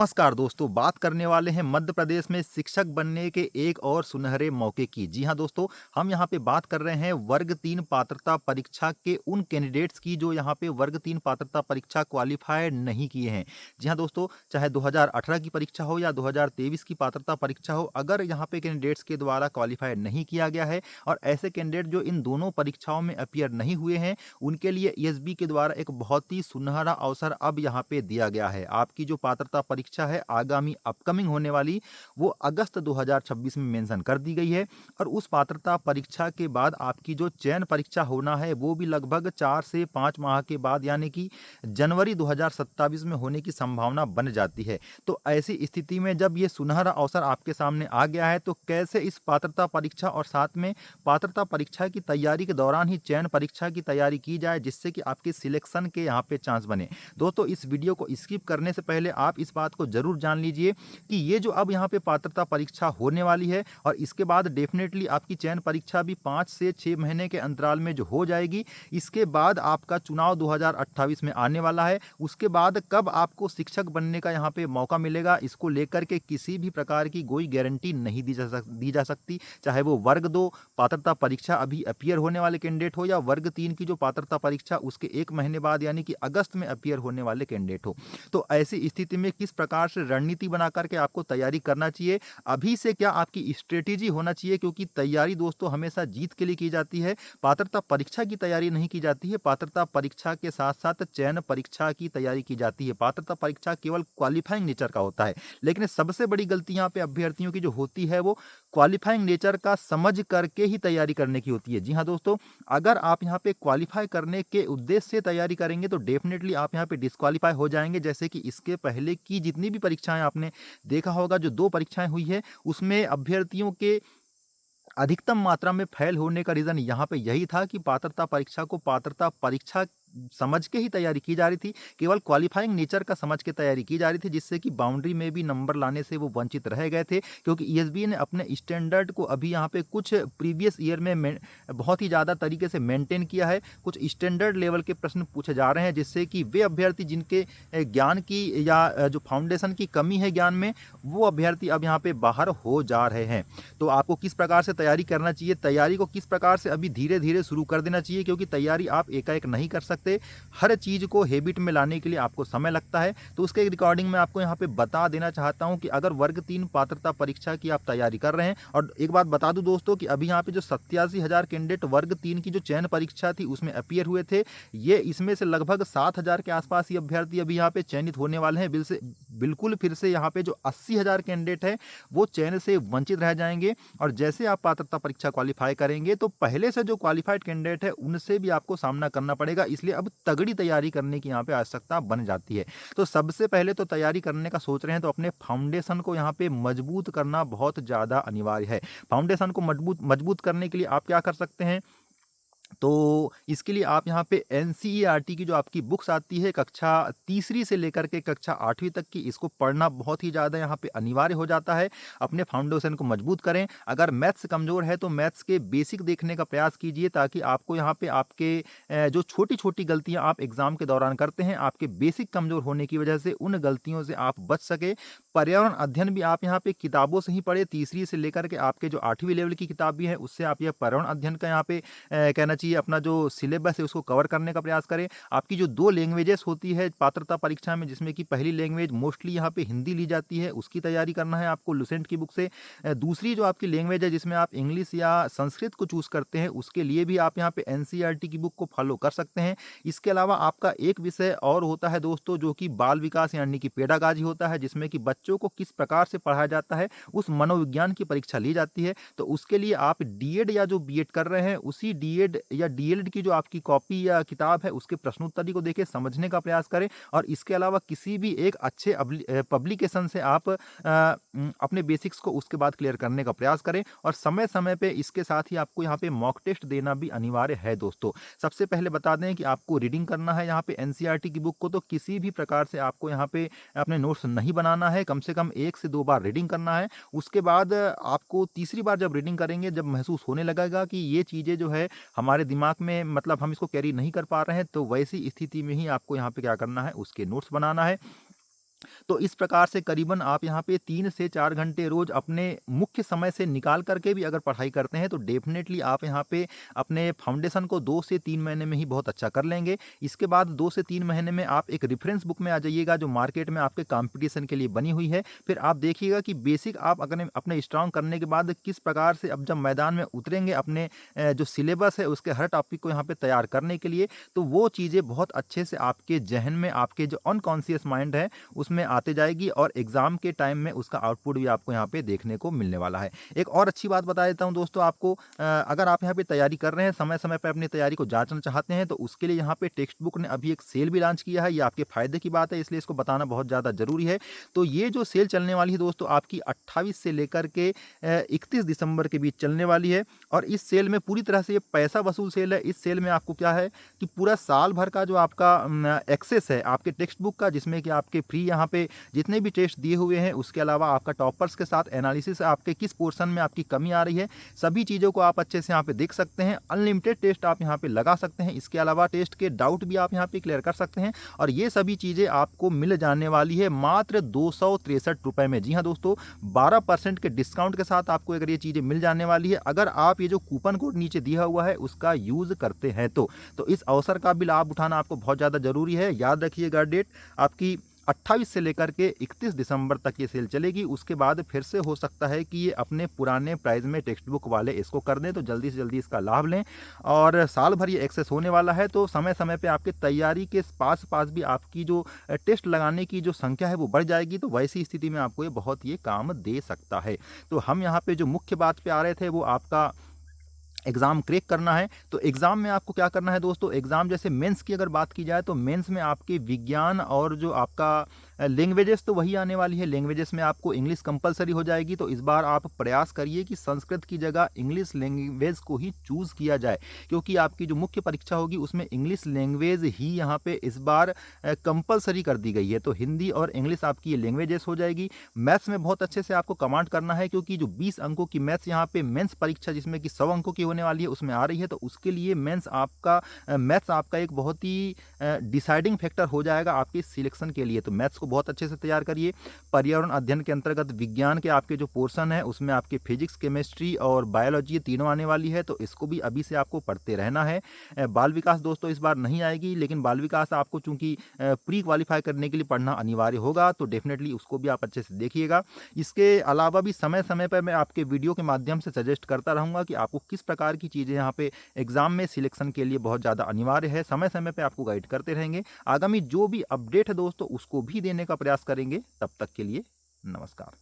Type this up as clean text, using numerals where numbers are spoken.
नमस्कार दोस्तों, बात करने वाले हैं मध्य प्रदेश में शिक्षक बनने के एक और सुनहरे मौके की। जी हाँ दोस्तों, हम यहाँ पे बात कर रहे हैं वर्ग 3 पात्रता परीक्षा के उन कैंडिडेट्स की जो यहाँ पे वर्ग 3 पात्रता परीक्षा क्वालिफाई नहीं किए हैं। जी हाँ दोस्तों, चाहे 2018 की परीक्षा हो या 2023 की पात्रता परीक्षा हो, अगर यहाँ पे कैंडिडेट्स के द्वारा क्वालिफाई नहीं किया गया है और ऐसे कैंडिडेट जो इन दोनों परीक्षाओं में अपीयर नहीं हुए हैं, उनके लिए ईएसबी के द्वारा एक बहुत ही सुनहरा अवसर अब यहाँ पे दिया गया है। आपकी जो पात्रता परीक्षा है आगामी अपकमिंग होने वाली, वो अगस्त 2026 में मेंशन कर दी गई है और उस पात्रता परीक्षा के बाद आपकी जो चयन परीक्षा होना है वो भी लगभग 4 से 5 माह के बाद यानी कि जनवरी 2027 में होने की संभावना बन जाती है। तो ऐसी स्थिति में जब ये सुनहरा अवसर आपके सामने आ गया है, तो कैसे इस पात्रता परीक्षा और साथ में पात्रता परीक्षा की तैयारी के दौरान ही चयन परीक्षा की तैयारी की जाए, जिससे कि आपके सिलेक्शन के यहाँ पे चांस बने। दोस्तों, इस वीडियो को स्किप करने से पहले आप इस बात को जरूर जान लीजिए कि ये जो अब यहाँ पे पात्रता परीक्षा होने वाली है और इसके बाद डेफिनेटली आपकी चयन परीक्षा भी 5 से 6 महीने के अंतराल में जो हो जाएगी। इसके बाद आपका चुनाव 2028 में आने वाला है। उसके बाद कब आपको शिक्षक बनने का यहाँ पे मौका मिलेगा, इसको लेकर के किसी भी प्रकार की कोई गारंटी नहीं दी जा सकती। चाहे वो वर्ग 2 पात्रता परीक्षा अभी अपीयर होने वाले कैंडिडेट हो या वर्ग 3 की जो पात्रता परीक्षा उसके 1 महीने बाद यानी कि अगस्त में अपीयर होने वाले कैंडिडेट हो। तो ऐसी स्थिति में किस प्रकार से रणनीति बना करके आपको तैयारी करना चाहिए, अभी से क्या आपकी स्ट्रेटेजी होना चाहिए, क्योंकि तैयारी दोस्तों हमेशा जीत के लिए की जाती है। पात्रता परीक्षा की तैयारी नहीं की जाती है, पात्रता परीक्षा के साथ साथ चयन परीक्षा की तैयारी की जाती है। पात्रता परीक्षा केवल क्वालिफाइंग नेचर का होता है, लेकिन सबसे बड़ी गलती यहाँ पे अभ्यर्थियों की जो होती है वो क्वालिफाइंग नेचर का समझ करके ही तैयारी करने की होती है। जी हाँ दोस्तों, अगर आप यहाँ पे क्वालिफाई करने के उद्देश्य से तैयारी करेंगे तो डेफिनेटली आप यहाँ पे डिस्क्वालीफाई हो जाएंगे। जैसे कि इसके पहले की जितनी भी परीक्षाएं आपने देखा होगा, जो 2 परीक्षाएं हुई है उसमें अभ्यर्थियों के अधिकतम मात्रा में फेल होने का रीज़न यहाँ पे यही था कि पात्रता परीक्षा को पात्रता परीक्षा समझ के ही तैयारी की जा रही थी। केवल क्वालिफाइंग नेचर का समझ के तैयारी की जा रही थी, जिससे कि बाउंड्री में भी नंबर लाने से वो वंचित रह गए थे, क्योंकि ईएसबी ने अपने स्टैंडर्ड को अभी यहाँ पे कुछ प्रीवियस ईयर में बहुत ही ज़्यादा तरीके से मेंटेन किया है। कुछ स्टैंडर्ड लेवल के प्रश्न पूछे जा रहे हैं, जिससे कि वे अभ्यर्थी जिनके ज्ञान की या जो फाउंडेशन की कमी है ज्ञान में, वो अभ्यर्थी अब यहाँ पे बाहर हो जा रहे हैं। तो आपको किस प्रकार से तैयारी करना चाहिए, तैयारी को किस प्रकार से अभी धीरे धीरे शुरू कर देना चाहिए, क्योंकि तैयारी आप एकाएक नहीं कर सकते। हर चीज़ को हैबिट में लाने के लिए आपको समय लगता है। तो उसके रिकॉर्डिंग मैं आपको यहाँ पे बता देना चाहता हूँ कि अगर वर्ग 3 पात्रता परीक्षा की आप तैयारी कर रहे हैं, और एक बात बता दूं दोस्तों कि अभी यहाँ पे जो 87,000 कैंडिडेट वर्ग 3 की जो चयन परीक्षा थी उसमें अपीयर हुए थे, ये इसमें से लगभग 7,000 के आसपास ही अभ्यर्थी अभी यहाँ पे चयनित होने वाले हैं। बिल्कुल फिर से यहाँ पे जो 80,000 कैंडिडेट है वो चयन से वंचित रह जाएंगे। और जैसे आप पात्रता परीक्षा क्वालिफाई करेंगे तो पहले से जो क्वालिफाइड कैंडिडेट है उनसे भी आपको सामना करना पड़ेगा, इसलिए अब तगड़ी तैयारी करने की यहाँ पे आवश्यकता बन जाती है। तो सबसे पहले तो तैयारी करने का सोच रहे हैं तो अपने फाउंडेशन को यहाँ पे मजबूत करना बहुत ज़्यादा अनिवार्य है। फाउंडेशन को मजबूत मजबूत करने के लिए आप क्या कर सकते हैं, तो इसके लिए आप यहाँ पे एनसीईआरटी की जो आपकी बुक्स आती है कक्षा तीसरी से लेकर के कक्षा 8वीं तक की, इसको पढ़ना बहुत ही ज़्यादा यहाँ पे अनिवार्य हो जाता है। अपने फाउंडेशन को मजबूत करें। अगर मैथ्स कमज़ोर है तो मैथ्स के बेसिक देखने का प्रयास कीजिए, ताकि आपको यहाँ पे आपके जो छोटी छोटी गलतियाँ आप एग्ज़ाम के दौरान करते हैं, आपके बेसिक कमज़ोर होने की वजह से उन गलतियों से आप बच सके। पर्यावरण अध्ययन भी आप यहाँ पे किताबों से ही पढ़े, तीसरी से लेकर के आपके जो 8वीं लेवल की किताब भी है उससे आप यह पर्यावरण अध्ययन का यहाँ पे कहना चाहिए अपना जो सिलेबस है उसको कवर करने का प्रयास करें। आपकी जो 2 लैंग्वेजेस होती है पात्रता परीक्षा में, जिसमें कि पहली लैंग्वेज मोस्टली यहाँ पे हिंदी ली जाती है, उसकी तैयारी करना है आपको लुसेंट की बुक से। दूसरी जो आपकी लैंग्वेज है जिसमें आप इंग्लिश या संस्कृत को चूज़ करते हैं, उसके लिए भी आप यहाँ पे एनसीईआरटी की बुक को फॉलो कर सकते हैं। इसके अलावा आपका एक विषय और होता है दोस्तों, जो कि बाल विकास यानी कि पेडागाजी होता है, जिसमें कि बच्चों को किस प्रकार से पढ़ाया जाता है उस मनोविज्ञान की परीक्षा ली जाती है। तो उसके लिए आप डीएड या जो बीएड कर रहे हैं उसी डीएड या डीएलएड की जो आपकी कॉपी या किताब है उसके प्रश्नोत्तरी को देखें, समझने का प्रयास करें। और इसके अलावा किसी भी एक अच्छे पब्लिकेशन से आप अपने बेसिक्स को उसके बाद क्लियर करने का प्रयास करें। और समय समय पे इसके साथ ही आपको यहाँ पे मॉक टेस्ट देना भी अनिवार्य है दोस्तों। सबसे पहले बता दें कि आपको रीडिंग करना है यहाँ पे एनसीईआरटी की बुक को, तो किसी भी प्रकार से आपको यहाँ पे अपने नोट्स नहीं बनाना है, कम से कम 1 से 2 बार रीडिंग करना है। उसके बाद आपको तीसरी बार जब रीडिंग करेंगे, जब महसूस होने लगेगा कि ये चीज़ें जो है हमारे दिमाग में मतलब हम इसको कैरी नहीं कर पा रहे हैं, तो वैसी स्थिति में ही आपको यहाँ पे क्या करना है, उसके नोट्स बनाना है। तो इस प्रकार से करीबन आप यहाँ पे 3 से 4 घंटे रोज़ अपने मुख्य समय से निकाल कर के भी अगर पढ़ाई करते हैं, तो डेफ़िनेटली आप यहाँ पे अपने फाउंडेशन को 2 से 3 महीने में ही बहुत अच्छा कर लेंगे। इसके बाद 2 से 3 महीने में आप एक रेफ़रेंस बुक में आ जाइएगा, जो मार्केट में आपके कॉम्पिटिशन के लिए बनी हुई है। फिर आप देखिएगा कि बेसिक आप अगने अपने स्ट्रॉन्ग करने के बाद किस प्रकार से अब जब मैदान में उतरेंगे अपने जो सिलेबस है उसके हर टॉपिक को यहाँ पे तैयार करने के लिए, तो वो चीज़ें बहुत अच्छे से आपके ज़हन में, आपके जो अनकॉन्शियस माइंड है उसमें आते जाएगी और एग्ज़ाम के टाइम में उसका आउटपुट भी आपको यहाँ पे देखने को मिलने वाला है। एक और अच्छी बात बता देता हूँ दोस्तों आपको, अगर आप यहाँ पे तैयारी कर रहे हैं, समय-समय पे अपनी तैयारी को जाँचना चाहते हैं, तो उसके लिए यहाँ पे टेक्स्ट बुक ने अभी एक सेल भी लॉन्च किया है। ये आपके फ़ायदे की बात है, इसलिए इसको बताना बहुत ज़्यादा ज़रूरी है। तो ये जो सेल चलने वाली है दोस्तों, आपकी 28 से लेकर के 31 दिसंबर के बीच चलने वाली है और इस सेल में पूरी तरह से ये पैसा वसूल सेल है। इस सेल में आपको क्या है कि पूरा साल भर का जो आपका एक्सेस है आपके टेक्स्ट बुक का, जिसमें कि आपके फ्री यहाँ पे जितने भी टेस्ट दिए हुए हैं, उसके अलावा आपका टॉपर्स के साथ एनालिसिस, आपके किस पोर्शन में आपकी कमी आ रही है, सभी चीज़ों को आप अच्छे से यहाँ पे देख सकते हैं। अनलिमिटेड टेस्ट आप यहाँ पे लगा सकते हैं। इसके अलावा टेस्ट के डाउट भी आप यहाँ पे क्लियर कर सकते हैं और ये सभी चीज़ें आपको मिल जाने वाली है मात्र ₹263 में। जी हाँ दोस्तों, 12% के डिस्काउंट के साथ आपको अगर ये चीज़ें मिल जाने वाली है, अगर आप ये जो कूपन कोड नीचे दिया हुआ है उसका यूज़ करते हैं तो इस अवसर का भी लाभ उठाना आपको बहुत ज़्यादा ज़रूरी है। याद रखिएगा डेट आपकी 28 से लेकर के 31 दिसंबर तक ये सेल चलेगी। उसके बाद फिर से हो सकता है कि ये अपने पुराने प्राइस में टेक्स्ट बुक वाले इसको कर दें, तो जल्दी से जल्दी इसका लाभ लें और साल भर ये एक्सेस होने वाला है। तो समय-समय पे आपकी तैयारी के पास-पास भी आपकी जो टेस्ट लगाने की जो संख्या है वो बढ़ जाएगी, तो वैसी स्थिति में आपको ये बहुत ये काम दे सकता है। तो हम यहाँ पे जो मुख्य बात पे आ रहे थे वो आपका एग्ज़ाम क्रैक करना है। तो एग्ज़ाम में आपको क्या करना है दोस्तों, एग्ज़ाम जैसे मेंस की अगर बात की जाए, तो मेंस में आपके विज्ञान और जो आपका लैंग्वेजेस तो वही आने वाली है। लैंग्वेजेस में आपको इंग्लिश कंपलसरी हो जाएगी, तो इस बार आप प्रयास करिए कि संस्कृत की जगह इंग्लिश लैंग्वेज को ही चूज़ किया जाए, क्योंकि आपकी जो मुख्य परीक्षा होगी उसमें इंग्लिश लैंग्वेज ही यहाँ पे इस बार कंपलसरी कर दी गई है। तो हिंदी और इंग्लिश आपकी ये लैंग्वेजेस हो जाएगी। मैथ्स में बहुत अच्छे से आपको कमांड करना है, क्योंकि जो 20 अंकों की मैथ्स यहाँ पे मेंस परीक्षा जिसमें कि 100 अंकों की होने वाली है उसमें आ रही है, तो उसके लिए मेंस आपका मैथ्स आपका एक बहुत ही डिसाइडिंग फैक्टर हो जाएगा आपके सिलेक्शन के लिए। तो मैथ्स को बहुत अच्छे से तैयार करिए। पर्यावरण अध्ययन के अंतर्गत विज्ञान के आपके जो पोर्शन है उसमें आपके फिजिक्स, केमिस्ट्री और बायोलॉजी ये तीनों आने वाली है, तो इसको भी अभी से आपको पढ़ते रहना है। बाल विकास दोस्तों इस बार नहीं आएगी, लेकिन बाल विकास आपको चूंकि प्री क्वालिफाई करने के लिए पढ़ना अनिवार्य होगा, तो डेफिनेटली उसको भी आप अच्छे से देखिएगा। इसके अलावा भी समय समय पर मैं आपके वीडियो के माध्यम से सजेस्ट करता रहूँगा कि आपको किस प्रकार की चीज़ें यहाँ पे एग्जाम में सिलेक्शन के लिए बहुत ज़्यादा अनिवार्य है। समय समय पे आपको गाइड करते रहेंगे। आगामी जो भी अपडेट है दोस्तों उसको भी देने का प्रयास करेंगे। तब तक के लिए नमस्कार।